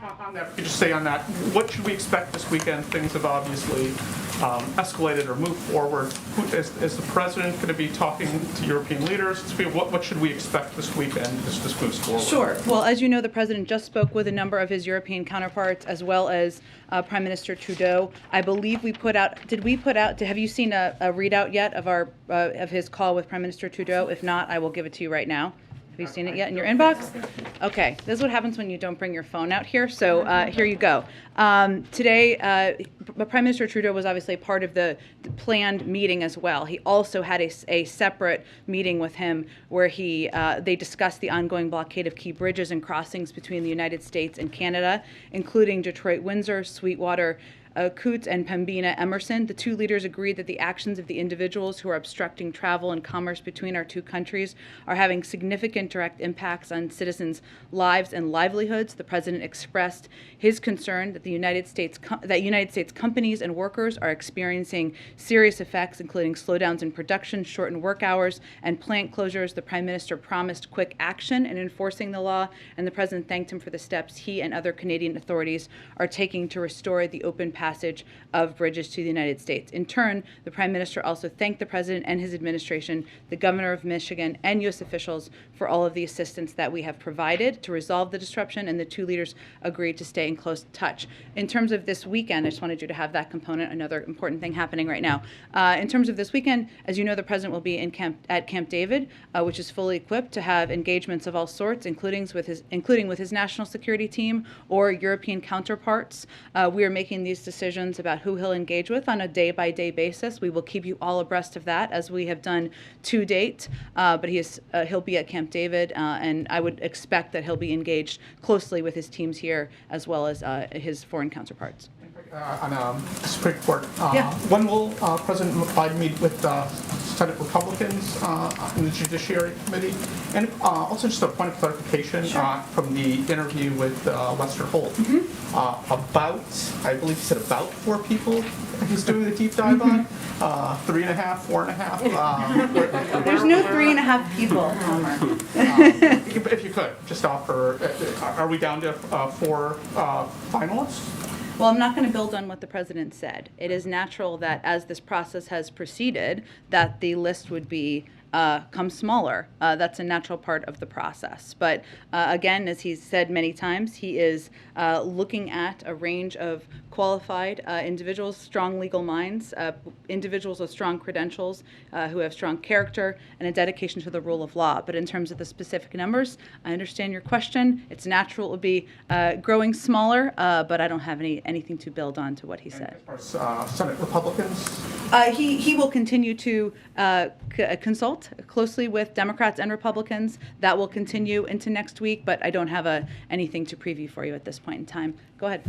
On that, if you could just say on that, what should we expect this weekend? Things have obviously escalated or moved forward. Is the president going to be talking to European leaders? What should we expect this weekend as this moves forward? Sure. Well, as you know, the president just spoke with a number of his European counterparts, as well as Prime Minister Trudeau. I believe we put out. Have you seen a readout yet of his call with Prime Minister Trudeau? If not, I will give it to you right now. Have you seen it yet in your inbox? Okay, this is what happens when you don't bring your phone out here. So here you go. Today, Prime Minister Trudeau was obviously part of the planned meeting as well. He also had a separate meeting with him where they discussed the ongoing blockade of key bridges and crossings between the United States and Canada, including Detroit-Windsor, Sweetwater, Coutts and Pembina Emerson. The two leaders agreed that the actions of the individuals who are obstructing travel and commerce between our two countries are having significant direct impacts on citizens' lives and livelihoods. The president expressed his concern that the United States companies and workers are experiencing serious effects, including slowdowns in production, shortened work hours, and plant closures. The prime minister promised quick action in enforcing the law, and the president thanked him for the steps he and other Canadian authorities are taking to restore the open passage of bridges to the United States. In turn, the Prime Minister also thanked the President and his administration, the Governor of Michigan, and U.S. officials for all of the assistance that we have provided to resolve the disruption, and the two leaders agreed to stay in close touch. In terms of this weekend, I just wanted you to have that component, another important thing happening right now. In terms of this weekend, as you know, the President will be at Camp David, which is fully equipped to have engagements of all sorts, including with his national security team or European counterparts. We are making these decisions about who he'll engage with on a day-by-day basis. We will keep you all abreast of that, as we have done to date. But he'll be at Camp David, and I would expect that he'll be engaged closely with his teams here, as well as his foreign counterparts. On Supreme Court, Yeah. when will President Biden meet with Senate Republicans in the Judiciary Committee? And also just a point of clarification from the interview with Lester Holt. I believe he said about 4 people he's doing the deep dive on. 3.5, 4.5. There's no 3.5 people, Homer. If you could, just offer, are we down to 4 finalists? Well, I'm not going to build on what the president said. It is natural that as this process has proceeded, that the list would become smaller. That's a natural part of the process. But again, as he's said many times, he is looking at a range of qualified individuals, strong legal minds, individuals with strong credentials, who have strong character and a dedication to the rule of law. But in terms of the specific numbers, I understand your question. It's natural it will be growing smaller, but I don't have anything to build on to what he said. As far as Senate Republicans? He will continue to consult closely with Democrats and Republicans. That will continue into next week, but I don't have anything to preview for you at this point in time. Go ahead.